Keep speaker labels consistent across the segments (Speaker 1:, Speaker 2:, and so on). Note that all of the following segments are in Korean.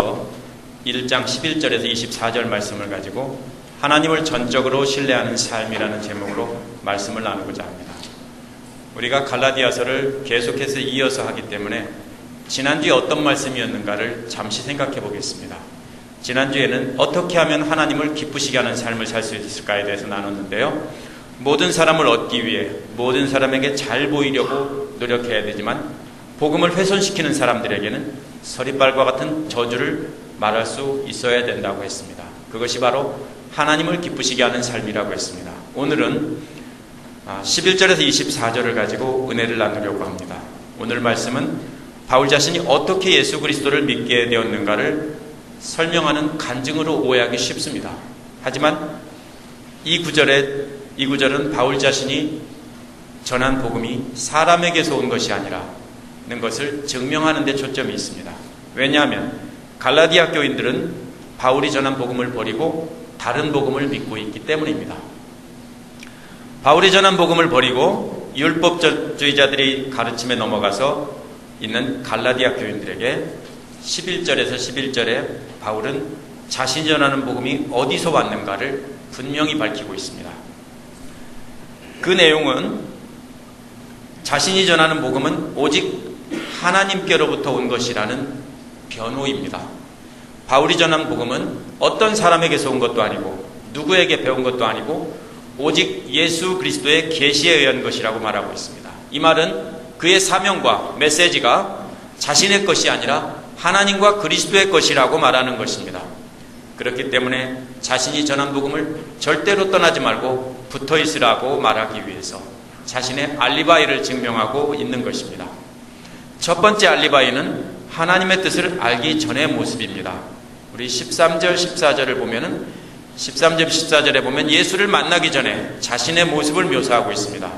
Speaker 1: 갈라디아서 1장 11절에서 24절 말씀을 가지고 하나님을 전적으로 신뢰하는 삶이라는 제목으로 말씀을 나누고자 합니다. 우리가 갈라디아서를 계속해서 이어서 하기 때문에 지난주에 어떤 말씀이었는가를 잠시 생각해 보겠습니다. 지난주에는 어떻게 하면 하나님을 기쁘시게 하는 삶을 살 수 있을까에 대해서 나눴는데요. 모든 사람을 얻기 위해 모든 사람에게 잘 보이려고 노력해야 되지만 복음을 훼손시키는 사람들에게는 서리빨과 같은 저주를 말할 수 있어야 된다고 했습니다. 그것이 바로 하나님을 기쁘시게 하는 삶이라고 했습니다. 오늘은 11절에서 24절을 가지고 은혜를 나누려고 합니다. 오늘 말씀은 바울 자신이 어떻게 예수 그리스도를 믿게 되었는가를 설명하는 간증으로 오해하기 쉽습니다. 하지만 이 구절은 바울 자신이 전한 복음이 사람에게서 온 것이 아니라는 것을 증명하는 데 초점이 있습니다. 왜냐하면 갈라디아 교인들은 바울이 전한 복음을 버리고 다른 복음을 믿고 있기 때문입니다. 바울이 전한 복음을 버리고 율법주의자들이 가르침에 넘어가서 있는 갈라디아 교인들에게 11절에서 11절에 바울은 자신이 전하는 복음이 어디서 왔는가를 분명히 밝히고 있습니다. 그 내용은 자신이 전하는 복음은 오직 하나님께로부터 온 것이라는 변호입니다. 바울이 전한 복음은 어떤 사람에게서 온 것도 아니고 누구에게 배운 것도 아니고 오직 예수 그리스도의 계시에 의한 것이라고 말하고 있습니다. 이 말은 그의 사명과 메시지가 자신의 것이 아니라 하나님과 그리스도의 것이라고 말하는 것입니다. 그렇기 때문에 자신이 전한 복음을 절대로 떠나지 말고 붙어 있으라고 말하기 위해서 자신의 알리바이를 증명하고 있는 것입니다. 첫 번째 알리바이는 하나님의 뜻을 알기 전의 모습입니다. 우리 13절 14절을 보면은 13절 14절에 보면 예수를 만나기 전에 자신의 모습을 묘사하고 있습니다.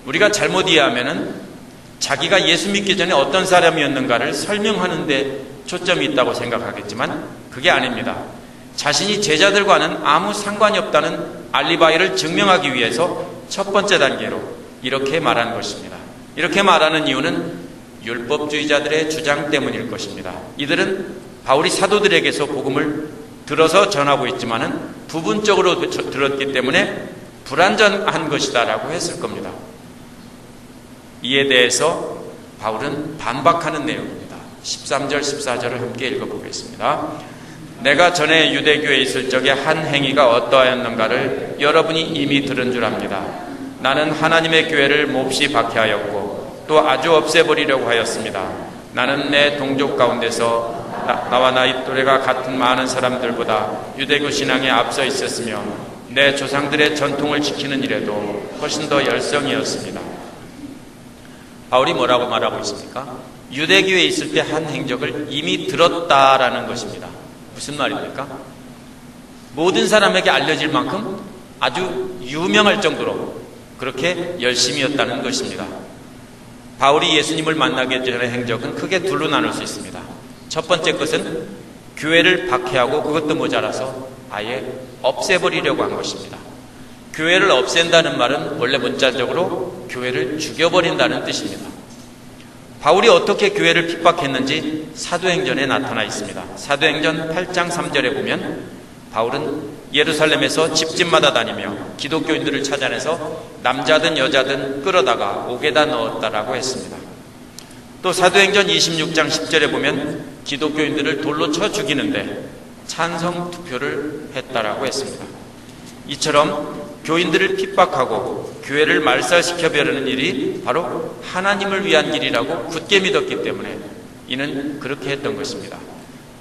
Speaker 1: 우리가 잘못 이해하면은 자기가 예수 믿기 전에 어떤 사람이었는가를 설명하는 데 초점이 있다고 생각하겠지만 그게 아닙니다. 자신이 제자들과는 아무 상관이 없다는 알리바이를 증명하기 위해서 첫 번째 단계로 이렇게 말하는 것입니다. 이렇게 말하는 이유는 율법주의자들의 주장 때문일 것입니다. 이들은 바울이 사도들에게서 복음을 들어서 전하고 있지만은 부분적으로 들었기 때문에 불완전한 것이다라고 했을 겁니다. 이에 대해서 바울은 반박하는 내용입니다. 13절 14절을 함께 읽어보겠습니다. 내가 전에 유대교에 있을 적에 한 행위가 어떠하였는가를 여러분이 이미 들은 줄 압니다. 나는 하나님의 교회를 몹시 박해하였고 또 아주 없애버리려고 하였습니다. 나는 내 동족 가운데서 나와 나이 또래가 같은 많은 사람들보다 유대교 신앙에 앞서 있었으며 내 조상들의 전통을 지키는 일에도 훨씬 더 열성이었습니다. 바울이 뭐라고 말하고 있습니까? 유대교에 있을 때 한 행적을 이미 들었다라는 것입니다. 무슨 말입니까? 모든 사람에게 알려질 만큼 아주 유명할 정도로 그렇게 열심이었다는 것입니다. 바울이 예수님을 만나기 전의 행적은 크게 둘로 나눌 수 있습니다. 첫 번째 것은 교회를 박해하고 그것도 모자라서 아예 없애버리려고 한 것입니다. 교회를 없앤다는 말은 원래 문자적으로 교회를 죽여버린다는 뜻입니다. 바울이 어떻게 교회를 핍박했는지 사도행전에 나타나 있습니다. 사도행전 8장 3절에 보면 바울은 예루살렘에서 집집마다 다니며 기독교인들을 찾아내서 남자든 여자든 끌어다가 옥에다 넣었다라고 했습니다. 또 사도행전 26장 10절에 보면 기독교인들을 돌로 쳐 죽이는데 찬성 투표를 했다라고 했습니다. 이처럼 교인들을 핍박하고 교회를 말살시켜버리는 일이 바로 하나님을 위한 일이라고 굳게 믿었기 때문에 이는 그렇게 했던 것입니다.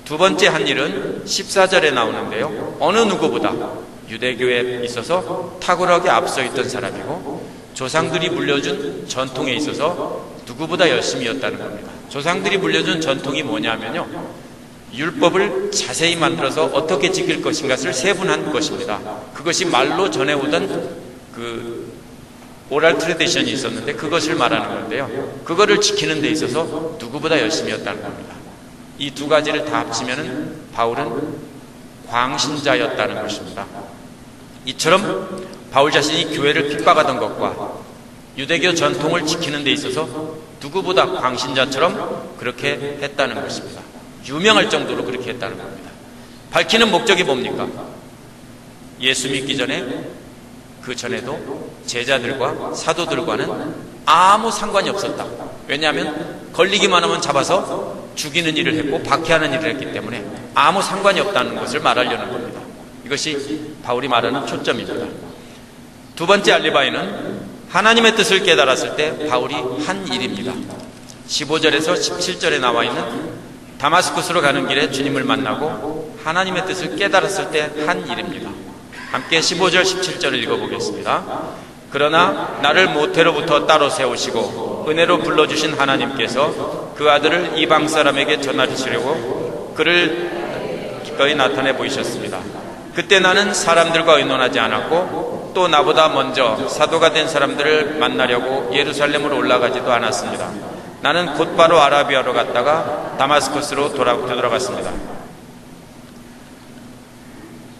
Speaker 1: 두 번째 한 일은 14절에 나오는데요. 어느 누구보다 유대교에 있어서 탁월하게 앞서 있던 사람이고 조상들이 물려준 전통에 있어서 누구보다 열심이었다는 겁니다. 조상들이 물려준 전통이 뭐냐면요. 율법을 자세히 만들어서 어떻게 지킬 것인가를 세분한 것입니다. 그것이 말로 전해오던 그 오랄 트레디션이 있었는데 그것을 말하는 건데요. 그거를 지키는 데 있어서 누구보다 열심이었다는 겁니다. 이 두 가지를 다 합치면은 바울은 광신자였다는 것입니다. 이처럼 바울 자신이 교회를 핍박하던 것과 유대교 전통을 지키는 데 있어서 누구보다 광신자처럼 그렇게 했다는 것입니다. 유명할 정도로 그렇게 했다는 겁니다. 밝히는 목적이 뭡니까? 예수 믿기 전에, 그 전에도 제자들과 사도들과는 아무 상관이 없었다. 왜냐하면 걸리기만 하면 잡아서 죽이는 일을 했고 박해하는 일을 했기 때문에 아무 상관이 없다는 것을 말하려는 겁니다. 이것이 바울이 말하는 초점입니다. 두 번째 알리바이는 하나님의 뜻을 깨달았을 때 바울이 한 일입니다. 15절에서 17절에 나와 있는 다마스쿠스로 가는 길에 주님을 만나고 하나님의 뜻을 깨달았을 때 한 일입니다. 함께 15절 17절을 읽어보겠습니다. 그러나 나를 모태로부터 따로 세우시고 은혜로 불러주신 하나님께서 그 아들을 이방 사람에게 전하시려고 그를 기꺼이 나타내 보이셨습니다. 그때 나는 사람들과 의논하지 않았고 또 나보다 먼저 사도가 된 사람들을 만나려고 예루살렘으로 올라가지도 않았습니다. 나는 곧바로 아라비아로 갔다가 다마스커스로 되돌아갔습니다.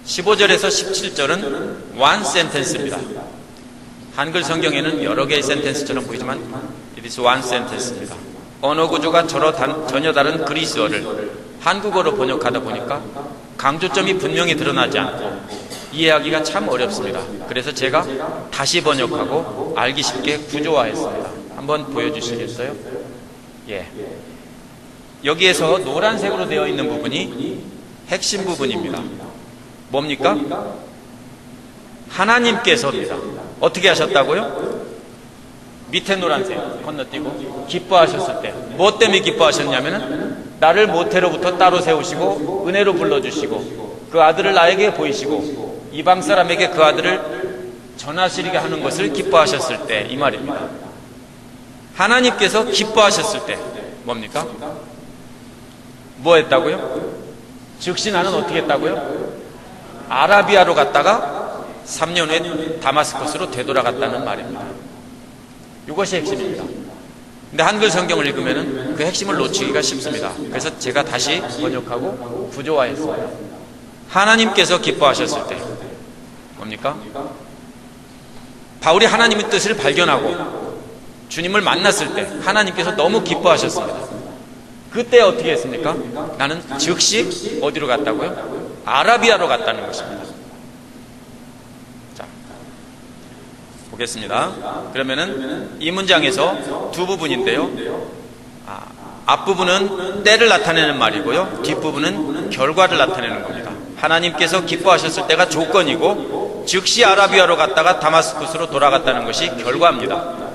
Speaker 1: 15절에서 17절은 one sentence입니다. 한글 성경에는 여러 개의 센텐스처럼 보이지만 it is one sentence입니다. 언어 구조가 전혀 다른 그리스어를 한국어로 번역하다 보니까 강조점이 분명히 드러나지 않고 이해하기가 참 어렵습니다. 그래서 제가 다시 번역하고 알기 쉽게 구조화했습니다. 한번 보여주시겠어요? 예. 여기에서 노란색으로 되어 있는 부분이 핵심 부분입니다. 뭡니까? 하나님께서입니다. 어떻게 하셨다고요? 밑에 노란색 건너뛰고 기뻐하셨을 때 무엇 때문에 기뻐하셨냐면은 나를 모태로부터 따로 세우시고 은혜로 불러주시고 그 아들을 나에게 보이시고 이방 사람에게 그 아들을 전하시리게 하는 것을 기뻐하셨을 때 이 말입니다. 하나님께서 기뻐하셨을 때 뭡니까? 뭐 했다고요? 즉시 나는 어떻게 했다고요? 아라비아로 갔다가 3년 후에 다마스커스로 되돌아갔다는 말입니다. 이것이 핵심입니다. 근데 한글 성경을 읽으면 그 핵심을 놓치기가 쉽습니다. 그래서 제가 다시 번역하고 구조화했어요. 하나님께서 기뻐하셨을 때 뭡니까? 바울이 하나님의 뜻을 발견하고 주님을 만났을 때 하나님께서 너무 기뻐하셨습니다. 그때 어떻게 했습니까? 나는 즉시 어디로 갔다고요? 아라비아로 갔다는 것입니다. 자, 보겠습니다. 그러면은 이 문장에서 두 부분인데요. 앞부분은 때를 나타내는 말이고요. 뒷부분은 결과를 나타내는 겁니다. 하나님께서 기뻐하셨을 때가 조건이고 즉시 아라비아로 갔다가 다마스쿠스로 돌아갔다는 것이 결과입니다.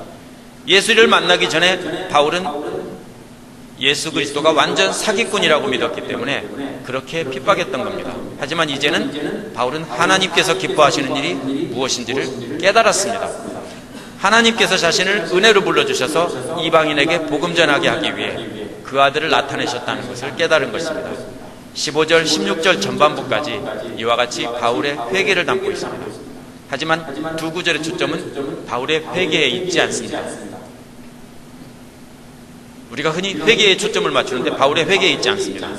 Speaker 1: 예수를 만나기 전에 바울은 예수 그리스도가 완전 사기꾼이라고 믿었기 때문에 그렇게 핍박했던 겁니다. 하지만 이제는 바울은 하나님께서 기뻐하시는 일이 무엇인지를 깨달았습니다. 하나님께서 자신을 은혜로 불러주셔서 이방인에게 복음 전하게 하기 위해 그 아들을 나타내셨다는 것을 깨달은 것입니다. 15절, 16절 전반부까지 이와 같이 바울의 회개를 담고 있습니다. 하지만 두 구절의 초점은 바울의 회개에 있지 않습니다. 우리가 흔히 회개에 초점을 맞추는데 바울의 회개에 있지 않습니다.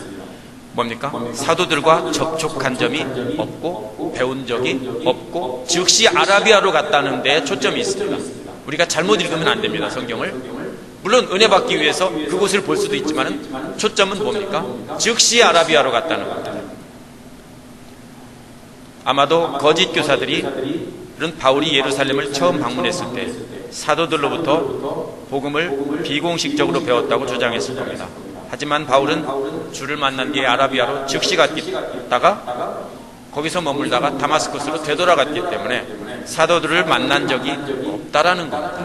Speaker 1: 뭡니까? 사도들과 접촉한 점이 없고 배운 적이 없고 즉시 아라비아로 갔다는 데에 초점이 있습니다. 우리가 잘못 읽으면 안 됩니다. 성경을. 물론 은혜 받기 위해서 그곳을 볼 수도 있지만 초점은 뭡니까? 즉시 아라비아로 갔다는 겁니다. 아마도 거짓 교사들이 바울이 예루살렘을 처음 방문했을 때 사도들로부터 복음을 비공식적으로 배웠다고 주장했을 겁니다. 하지만 바울은 주를 만난 뒤에 아라비아로 즉시 갔다가 거기서 머물다가 다마스커스로 되돌아갔기 때문에 사도들을 만난 적이 없다라는 겁니다.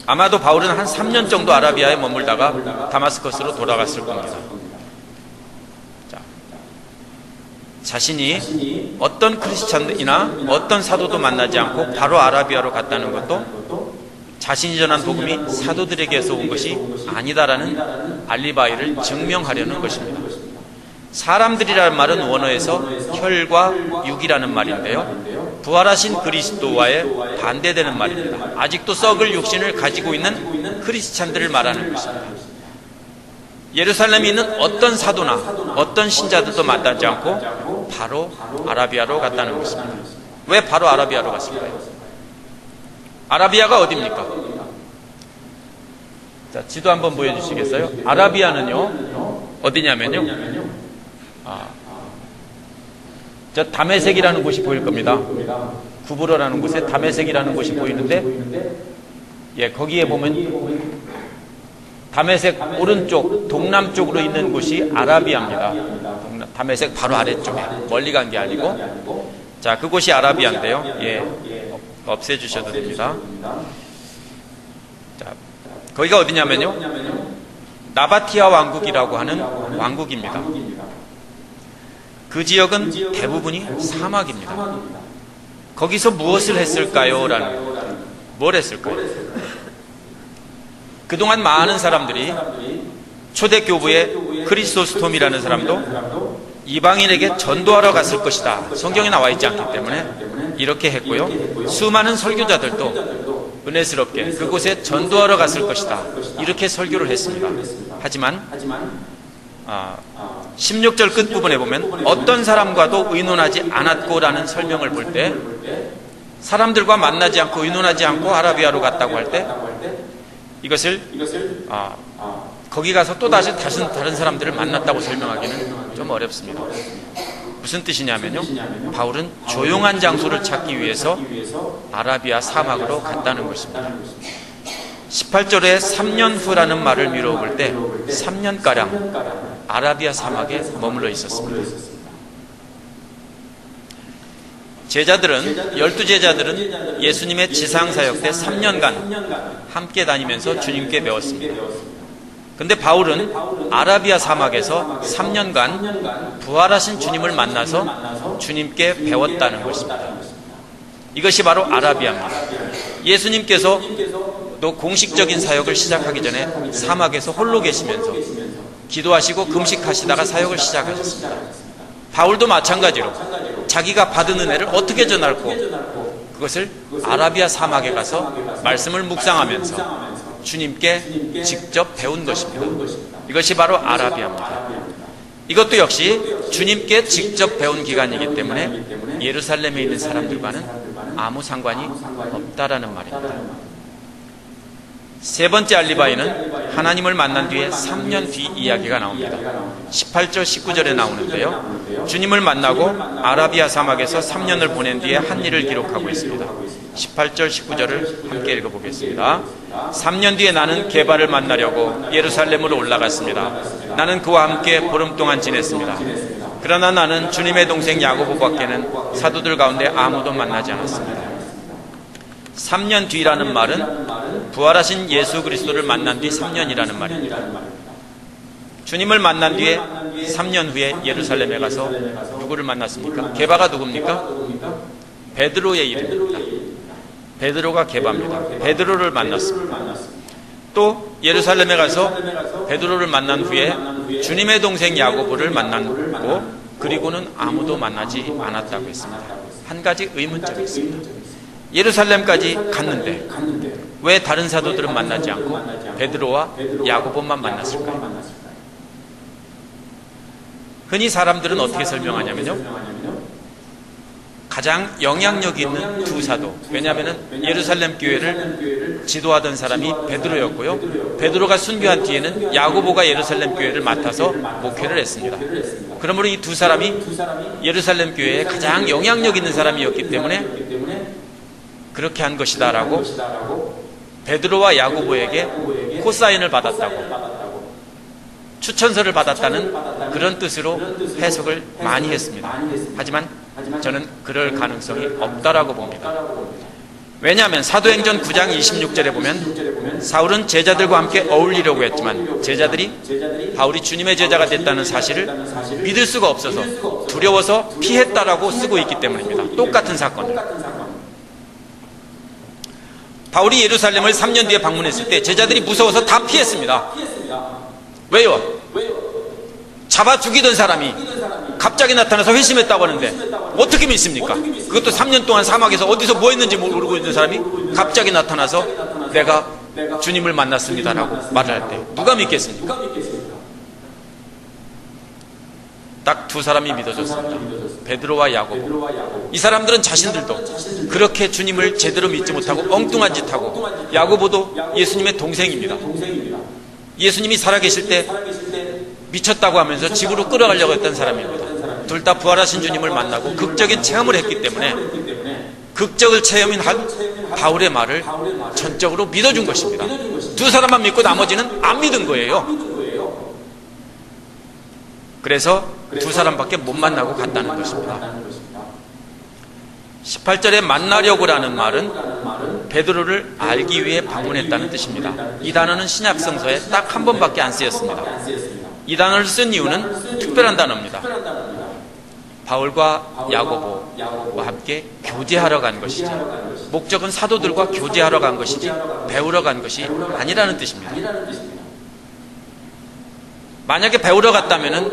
Speaker 1: 아마도 바울은 한 3년 정도 아라비아에 머물다가 다마스커스로 돌아갔을 겁니다. 자신이 어떤 크리스찬이나 어떤 사도도 만나지 않고 바로 아라비아로 갔다는 것도 자신이 전한 복음이 사도들에게서 온 것이 아니다라는 알리바이를 증명하려는 것입니다. 사람들이라는 말은 원어에서 혈과 육이라는 말인데요, 부활하신 그리스도와의 반대되는 말입니다. 아직도 썩을 육신을 가지고 있는 크리스찬들을 말하는 것입니다. 예루살렘에 있는 어떤 사도나 어떤 신자들도 만나지 않고 바로 아라비아로 갔다는 것입니다. 왜 바로 아라비아로 갔을까요? 아라비아가 어디입니까? 자, 지도 한번 보여주시겠어요? 아라비아는요, 어디냐면요. 저 다메섹이라는 곳이 보일 겁니다. 구브로라는 곳에 다메섹이라는 곳이 보이는데, 거기에 보면 다메섹 오른쪽 동남쪽으로 있는 곳이 아라비아입니다. 다메섹 바로 아래쪽에, 멀리 간 게 아니고. 자, 그곳이 아라비아인데요. 없애주셔도 됩니다. 자, 거기가 어디냐면요, 나바티아 왕국이라고 하는 왕국입니다. 그 지역은 대부분이 사막입니다. 거기서 무엇을 했을까요? 뭘 했을까요? 그동안 많은 사람들이 초대교부의 크리소스톰이라는 사람도 이방인에게 전도하러 갔을 것이다, 성경에 나와 있지 않기 때문에 이렇게 했고요. 수많은 설교자들도 은혜스럽게 그곳에 전도하러 갔을 것이다, 이렇게 설교를 했습니다. 하지만 16절 끝부분에 보면 어떤 사람과도 의논하지 않았고라는 설명을 볼 때, 사람들과 만나지 않고 의논하지 않고 아라비아로 갔다고 할 때, 이것을 거기 가서 또 다른 사람들을 만났다고 설명하기는 좀 어렵습니다. 무슨 뜻이냐면요, 바울은 조용한 장소를 찾기 위해서 아라비아 사막으로 갔다는 것입니다. 18절에 3년 후라는 말을 미루어 볼 때 3년가량 아라비아 사막에 머물러 있었습니다. 제자들은, 12제자들은 예수님의 지상사역 때 3년간 함께 다니면서 주님께 배웠습니다. 근데 바울은 아라비아 사막에서 3년간 부활하신 주님을 만나서 주님께 배웠다는 것입니다. 이것이 바로 아라비아입니다. 예수님께서 또 공식적인 사역을 시작하기 전에 사막에서 홀로 계시면서 기도하시고 금식하시다가 사역을 시작하셨습니다. 바울도 마찬가지로 자기가 받은 은혜를 어떻게 전할고, 그것을 아라비아 사막에 가서 말씀을 묵상하면서 주님께 직접 배운 것입니다. 이것이 바로 아라비아입니다. 이것도 역시 주님께 직접 배운 기간이기 때문에 예루살렘에 있는 사람들과는 아무 상관이 없다라는 말입니다. 세 번째 알리바이는 하나님을 만난 뒤에 3년 뒤 이야기가 나옵니다. 18절 19절에 나오는데요, 주님을 만나고 아라비아 사막에서 3년을 보낸 뒤에 한 일을 기록하고 있습니다. 18절 19절을 함께 읽어보겠습니다. 3년 뒤에 나는 게바를 만나려고 예루살렘으로 올라갔습니다. 나는 그와 함께 보름 동안 지냈습니다. 그러나 나는 주님의 동생 야고보밖에는 사도들 가운데 아무도 만나지 않았습니다. 3년 뒤라는 말은 부활하신 예수 그리스도를 만난 뒤 3년이라는 말입니다. 주님을 만난 뒤에 3년 후에 예루살렘에 가서 누구를 만났습니까? 게바가 누굽니까? 베드로의 이름입니다. 베드로가 게바입니다. 베드로를 만났습니다. 또 예루살렘에 가서 베드로를 만난 후에 주님의 동생 야고보를 만났고, 그리고는 아무도 만나지 않았다고 했습니다. 한 가지 의문점이 있습니다. 예루살렘까지 갔는데 왜 다른 사도들은 만나지 않고 베드로와 야고보만 만났을까요? 흔히 사람들은 어떻게 설명하냐면요, 가장 영향력 있는 두 사도, 왜냐하면 예루살렘 교회를 지도하던 사람이 베드로였고요, 베드로가 순교한 뒤에는 야고보가 예루살렘 교회를 맡아서 목회를 했습니다. 그러므로 이 두 사람이 예루살렘 교회에 가장 영향력 있는 사람이었기 때문에 그렇게 한 것이다 라고 베드로와 야고보에게 코사인을 받았다고, 추천서를 받았다는 그런 뜻으로 해석을 많이 했습니다. 하지만 저는 그럴 가능성이 없다라고 봅니다. 왜냐하면 사도행전 9장 26절에 보면 사울은 제자들과 함께 어울리려고 했지만 제자들이 바울이 주님의 제자가 됐다는 사실을 믿을 수가 없어서 두려워서 피했다라고 쓰고 있기 때문입니다. 똑같은 사건. 바울이 예루살렘을 3년 뒤에 방문했을 때 제자들이 무서워서 다 피했습니다. 왜요? 잡아 죽이던 사람이 갑자기 나타나서 회심했다고 하는데 어떻게 믿습니까? 그것도 3년 동안 사막에서 어디서 뭐 했는지 모르고 있는 사람이 갑자기 나타나서 내가 주님을 만났습니다라고 말을 할 때 누가 믿겠습니까? 딱 두 사람이 믿어졌습니다. 베드로와 야고보. 이 사람들은 자신들도 그렇게 주님을 제대로 믿지 못하고 엉뚱한 짓 하고, 야고보도 예수님의 동생입니다. 예수님이 살아계실 때 미쳤다고 하면서 집으로 끌어가려고 했던 사람입니다. 둘 다 부활하신 주님을 만나고 극적인 체험을 했기 때문에 극적을 체험한 바울의 말을 전적으로 믿어준 것입니다. 두 사람만 믿고 나머지는 안 믿은 거예요. 그래서 두 사람밖에 못 만나고 갔다는 것입니다. 18절에 만나려고라는 말은 베드로를 알기 위해 방문했다는 뜻입니다. 이 단어는 신약 성서에 딱 한 번밖에 안 쓰였습니다. 이 단어를 쓴 이유는 특별한 단어입니다. 바울과 야고보와 함께 교제하러 간 것이지, 목적은 사도들과 교제하러 간 것이지 배우러 간 것이 아니라는 뜻입니다. 만약에 배우러 갔다면은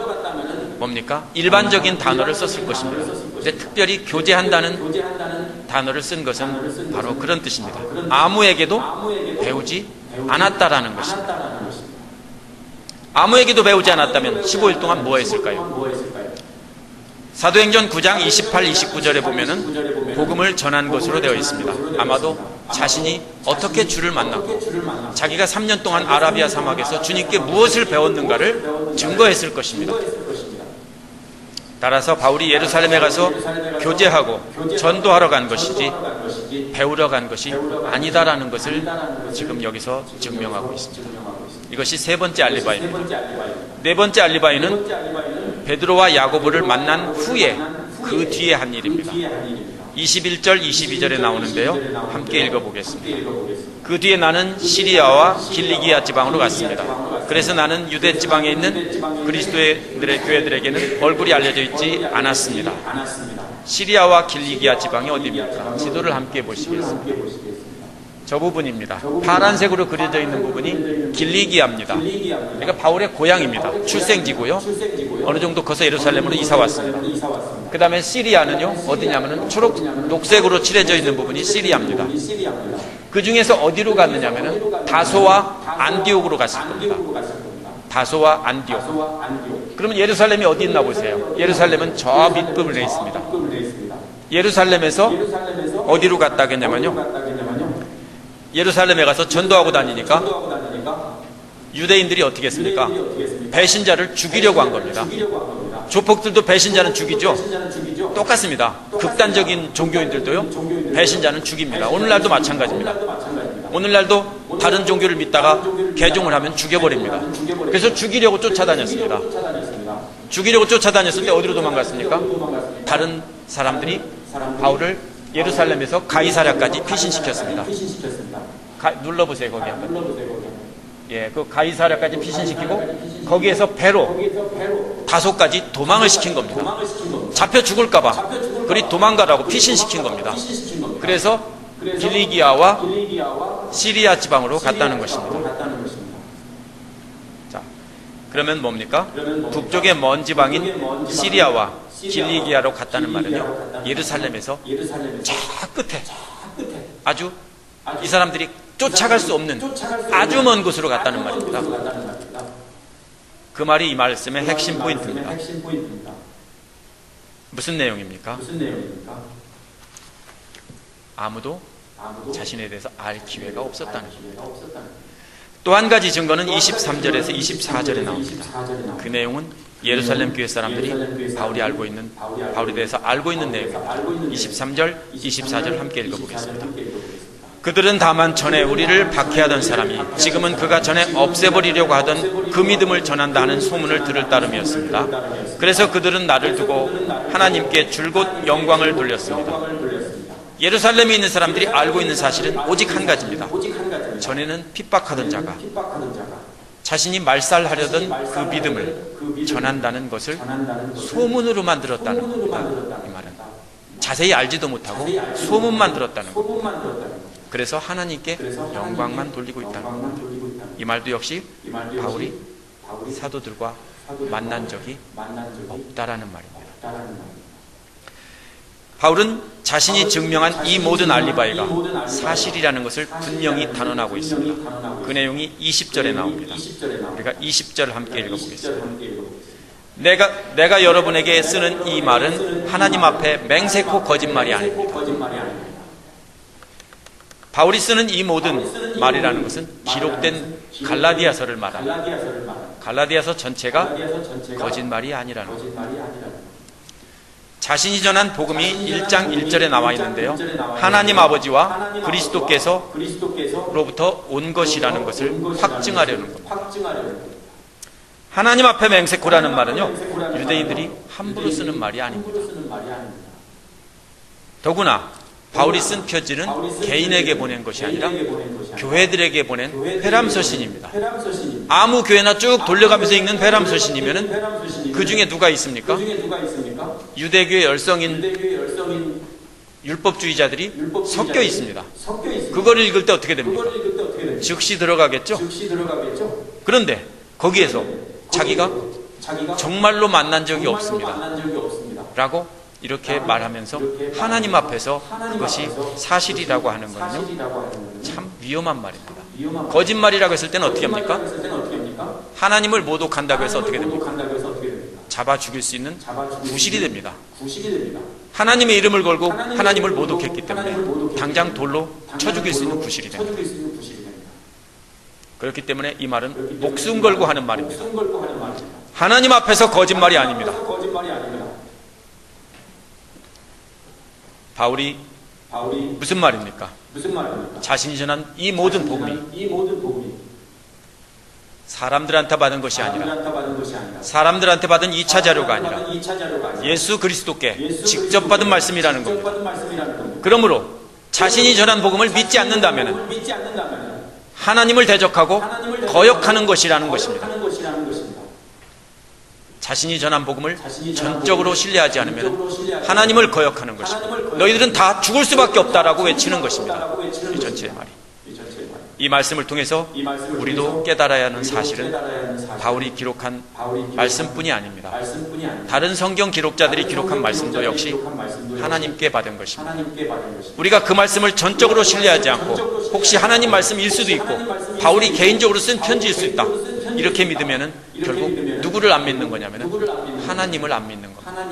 Speaker 1: 뭡니까? 일반적인 단어를 썼을 것입니다. 근데 특별히 교제한다는 단어를 쓴 것은 바로 그런 뜻입니다. 아무에게도 배우지 않았다라는 것입니다. 아무에게도 배우지 않았다면 15일 동안 뭐 했을까요? 사도행전 9장 28, 29절에 보면은 복음을 전한 것으로 되어 있습니다. 아마도 자신이 어떻게 주를 만났고 자기가 3년 동안 아라비아 사막에서 주님께 무엇을 배웠는가를 증거했을 것입니다. 따라서 바울이 예루살렘에 가서 교제하고 전도하러 간 것이지 배우러 간 것이 아니다라는 것을 지금 여기서 증명하고 있습니다. 이것이 세 번째 알리바이입니다. 네 번째 알리바이는 베드로와 야고보를 만난 후에 그 뒤에 한 일입니다. 21절, 22절에 나오는데요. 함께 읽어보겠습니다. 그 뒤에 나는 시리아와 길리기아 지방으로 갔습니다. 그래서 나는 유대 지방에 있는 그리스도인들의 교회들에게는 얼굴이 알려져 있지 않았습니다. 시리아와 길리기아 지방이 어디입니까? 지도를 함께 보시겠습니다. 저 부분입니다. 파란색으로 그려져 있는 부분이 길리기아입니다. 그러니까 바울의 고향입니다. 출생지고요. 어느 정도 커서 예루살렘으로 이사 왔습니다. 그 다음에 시리아는요, 어디냐면은 녹색으로 칠해져 있는 부분이 시리아입니다. 그 중에서 어디로 갔느냐면은 다소와 안디옥으로 갔을 겁니다. 다소와 안디옥. 그러면 예루살렘이 어디 있나 보세요. 예루살렘은 저 밑부분에 있습니다. 예루살렘에서 어디로 갔다 하겠냐면요, 예루살렘에 가서 전도하고 다니니까 유대인들이 어떻게 했습니까? 배신자를 죽이려고 한 겁니다. 조폭들도 배신자는 죽이죠. 똑같습니다. 극단적인 종교인들도요, 배신자는 죽입니다. 오늘날도 마찬가지입니다. 오늘날도 다른 종교를 믿다가 개종을 하면 죽여버립니다. 그래서 죽이려고 쫓아다녔습니다. 죽이려고 쫓아다녔을 때 어디로 도망갔습니까? 다른 사람들이 바울을 예루살렘에서 가이사랴까지 피신시켰습니다. 눌러보세요, 거기 한번. 예, 그 가이사랴까지 피신시키고 거기에서 배로 다소까지 도망을 시킨 겁니다. 잡혀 죽을까봐 그리 도망가라고 피신시킨 겁니다. 그래서 길리기아와 시리아 지방으로 갔다는 것입니다. 자, 그러면 뭡니까? 북쪽의 먼 지방인 시리아와 길리기아로 갔다는 말은요, 예루살렘에서 저 끝에 아주 이 사람들이 쫓아갈 수 없는 아주 먼 곳으로 갔다는 말입니다. 그 말이 이 말씀의 핵심 포인트입니다. 무슨 내용입니까? 아무도 자신에 대해서 알 기회가 없었다는 겁니다. 또 한 가지 증거는 23절에서 24절에 나옵니다. 그 내용은 예루살렘 교회 사람들이 바울에 대해서 알고 있는 내용입니다. 23절, 24절 함께 읽어보겠습니다. 그들은 다만 전에 우리를 박해하던 사람이 지금은 그가 전에 없애버리려고 하던 그 믿음을 전한다 하는 소문을 들을 따름이었습니다. 그래서 그들은 나를 두고 하나님께 줄곧 영광을 돌렸습니다. 예루살렘에 있는 사람들이 알고 있는 사실은 오직 한 가지입니다. 전에는 핍박하던 자가 자신이 말살하려던 그 믿음을 전한다는 것을 소문으로만 들었다는 겁니다. 이 말은 자세히 알지도 못하고 소문만 들었다는 겁니다. 그래서 하나님께 영광만 돌리고 있다는 겁니다. 이 말도 역시 바울이 사도들과 만난 적이 없다라는 말입니다. 바울은 자신이 증명한 이 모든 알리바이가 사실이라는 것을 분명히 단언하고 있습니다. 그 내용이 20절에 나옵니다. 우리가 20절 함께 읽어보겠습니다. 내가 여러분에게 쓰는 이 말은 하나님 앞에 맹세코 거짓말이 아닙니다. 바울이 쓰는 이 모든 말이라는 것은 기록된 갈라디아서를 말합니다. 갈라디아서 전체가 거짓말이 아니라는 것. 자신이 전한 복음이 1장 1절에 나와 있는데요, 하나님 아버지와 그리스도께서로부터 온 것이라는 것을 확증하려는 겁니다. 하나님 앞에 맹세코라는 말은요, 유대인들이 함부로 쓰는 말이 아닙니다. 더구나 바울이 쓴 편지는 개인에게 보낸 것이 아니라 교회들에게 보낸 회람서신입니다. 아무 교회나 쭉 돌려가면서 읽는 회람서신이면 그 중에 누가 있습니까? 유대교의 열성인 율법주의자들이 섞여 있습니다. 그걸 읽을 때 어떻게 됩니까? 즉시 들어가겠죠? 그런데 거기에서 자기가 정말로 만난 적이 없습니다 라고 이렇게 말하면서 하나님 앞에서 그것이 사실이라고 하는 것은요, 참 위험한 말입니다. 거짓말이라고 했을 때는 어떻게 합니까? 하나님을 모독한다고 해서 어떻게 됩니까? 잡아 죽일 수 있는 구실이 됩니다. 하나님의 이름을 걸고 하나님을 모독했기 때문에 당장 돌로 쳐 죽일 수 있는 구실이 됩니다. 그렇기 때문에 이 말은 목숨 걸고 하는 말입니다. 하나님 앞에서 거짓말이 아닙니다. 바울이 무슨 말입니까? 자신이 전한 이 모든 복음이 사람들한테 받은 것이 아니라, 사람들한테 받은 2차 자료가 아니라 예수 그리스도께 직접 받은 말씀이라는 겁니다. 그러므로 자신이 전한 복음을 믿지 않는다면 하나님을 대적하고 거역하는 것이라는 것입니다. 자신이 전한 복음을 전적으로 신뢰하지 않으면 하나님을 거역하는 것입니다. 너희들은 다 죽을 수밖에 없다라고 외치는 것입니다. 이 전체의 말이. 이 말씀을 통해서 우리도 깨달아야 하는 사실은 바울이 기록한 말씀뿐이 아닙니다. 다른 성경 기록자들이 기록한 말씀도 역시 하나님께 받은 것입니다. 우리가 그 말씀을 전적으로 신뢰하지 않고 혹시 하나님 말씀일 수도 있고 바울이 개인적으로 쓴 편지일 수 있다, 이렇게 믿으면 결국 누구를 안 믿는 거냐면 하나님을 안 믿는 겁니다.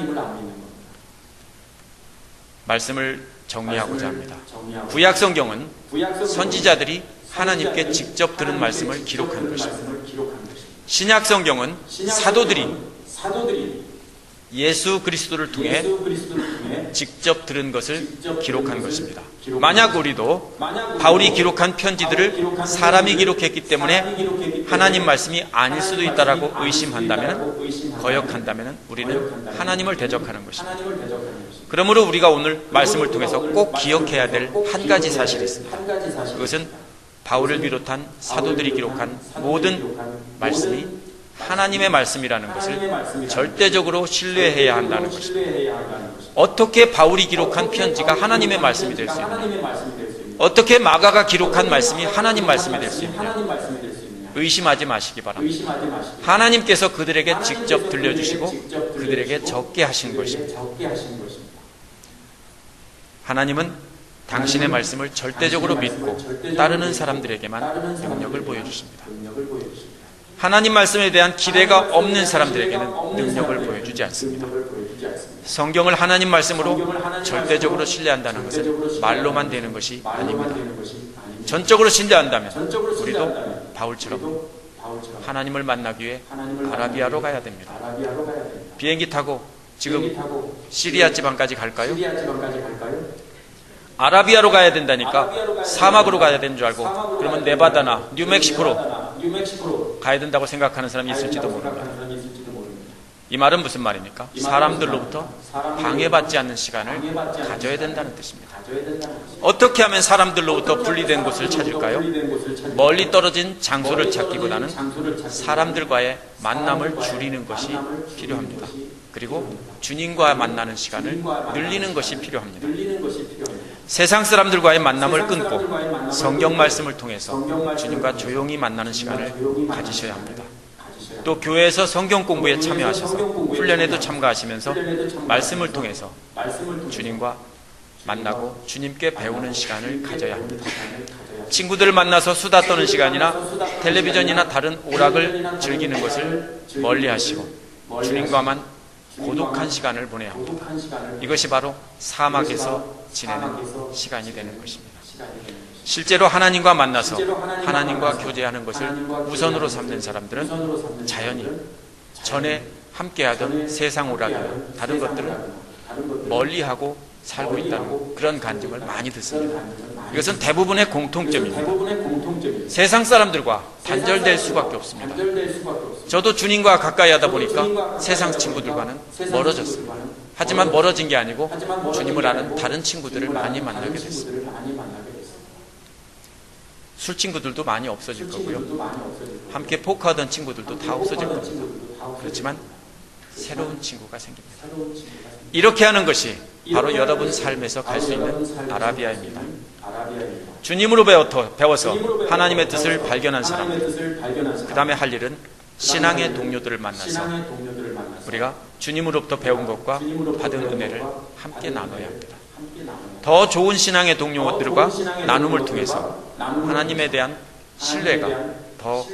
Speaker 1: 말씀을 정리하고자 합니다. 구약 성경은 선지자들이 하나님께 직접 들은 말씀을 기록한 것입니다. 신약 성경은 사도들이 예수 그리스도를 통해 직접 들은 것을 기록한 것입니다. 만약 우리도 바울이 기록한 편지들을 사람이 기록했기 때문에 하나님 말씀이 아닐 수도 있다라고 의심한다면, 거역한다면 우리는 하나님을 대적하는 것입니다. 그러므로 우리가 오늘 말씀을 통해서 꼭 기억해야 될 한 가지 사실이 있습니다. 그것은 바울을 비롯한 사도들이 기록한 모든 말씀이 하나님의 말씀이라는 것을 절대적으로 신뢰해야 한다는 것입니다. 어떻게 바울이 기록한 편지가 하나님의 말씀이 될 수 있느냐? 어떻게 마가가 기록한 말씀이 하나님 말씀이 될 수 있느냐? 의심하지 마시기 바랍니다. 하나님께서 그들에게 직접 들려주시고 그들에게 적게 하신 것입니다. 하나님은 당신의 말씀을 절대적으로 믿고 따르는 사람들에게만 능력을 보여주십니다. 하나님 말씀에 대한 기대가 없는 사람들에게는 능력을 보여주지 않습니다. 성경을 하나님 말씀으로 절대적으로 신뢰한다는 것은 말로만 되는 것이 아닙니다. 전적으로 신뢰한다면 우리도 바울처럼 하나님을 만나기 위해 아라비아로 가야 됩니다. 비행기 타고 지금 시리아 지방까지 갈까요? 아라비아로 가야 된다니까 사막으로 가야 되는 줄 알고, 그러면 네바다나 뉴멕시코로 가야 된다고 생각하는 사람이 있을지도 모릅니다. 이 말은 무슨 말입니까? 사람들로부터 방해받지 않는 시간을 가져야 된다는 뜻입니다. 어떻게 하면 사람들로부터 분리된 곳을 찾을까요? 멀리 떨어진 장소를 찾기보다는 사람들과의 만남을 줄이는 것이 필요합니다. 그리고 주님과 만나는 시간을 늘리는 것이 필요합니다. 세상 사람들과의 만남을 끊고 성경 말씀을 통해서 주님과 조용히 만나는 시간을 가지셔야 합니다. 또 교회에서 성경 공부에 참여하셔서 훈련에도 참가하시면서 말씀을 통해서 주님과 만나고 주님께 배우는 시간을 가져야 합니다. 친구들을 만나서 수다 떠는 시간이나 텔레비전이나 다른 오락을 즐기는 것을 멀리 하시고 주님과만 고독한 시간을 보내야 합니다. 이것이 바로 사막에서 지내는 시간이 되는 것입니다. 실제로 하나님과 만나서 하나님과 교제하는 것을 우선으로 삼는 사람들은 자연히 전에 함께하던 세상 오락이나 다른 것들을 멀리하고 살고 있다는 그런 간증을 많이 듣습니다. 이것은 대부분의 공통점입니다. 세상 사람들과 단절될 수밖에 없습니다. 저도 주님과 가까이 하다 보니까 세상 친구들과는 멀어졌습니다. 하지만 멀어진 게 아니고 주님을 아는 다른 친구들을 많이 만나게 됐습니다. 술 친구들도 많이 없어질 거고요. 함께 포크하던 친구들도 다 없어질 겁니다. 그렇지만 새로운 친구가 생깁니다. 이렇게 하는 것이 바로 여러분 삶에서 갈 수 있는 아라비아입니다. 주님으로 배워서 하나님의 뜻을 발견한 사람들, 그 다음에 할 일은 신앙의 동료들을 만나서 우리가 주님으로부터 배운 것과 받은 은혜를 함께 나눠야 합니다. 더 좋은 신앙의 동료들과 나눔을 통해서 하나님에 대한 신뢰가 더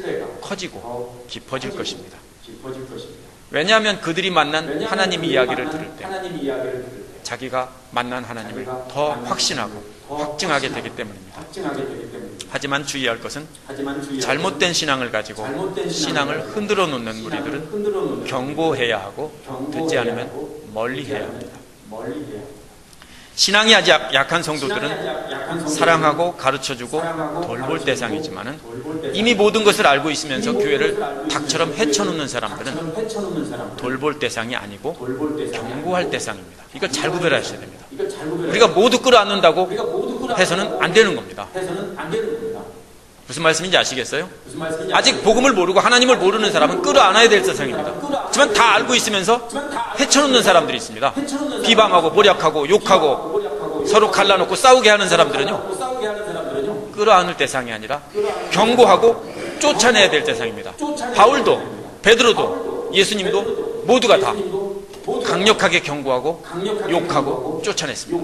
Speaker 1: 커지고 깊어질 것입니다. 왜냐하면 그들이 만난 하나님 이야기를 들을 때 자기가 만난 하나님을 더 확신하고 확증하게 되기 때문입니다. 하지만 주의할 것은 잘못된 신앙을 가지고 신앙을 흔들어 놓는 무리들은 경고해야 하고 듣지 않으면 멀리해야 합니다. 신앙이 아직 약한 성도들은 사랑하고 가르쳐주고 돌볼 대상이지만 이미 모든 것을 알고 있으면서 교회를 닭처럼 헤쳐놓는 사람들은 돌볼 대상이 아니고 경고할 대상입니다. 이걸 잘 구별하셔야 됩니다. 우리가 모두 끌어안는다고 해서는 안 되는 겁니다. 무슨 말씀인지 아시겠어요? 아직 복음을 모르고 하나님을 모르는 사람은 끌어안아야 될 대상입니다. 하지만 다 알고 있으면서 헤쳐놓는 사람들이 있습니다. 비방하고 모략하고 욕하고 서로 갈라놓고 싸우게 하는 사람들은요, 끌어안을 대상이 아니라 경고하고 쫓아내야 될 대상입니다. 바울도 베드로도 예수님도 모두가 다 강력하게 경고하고 욕하고 쫓아냈습니다.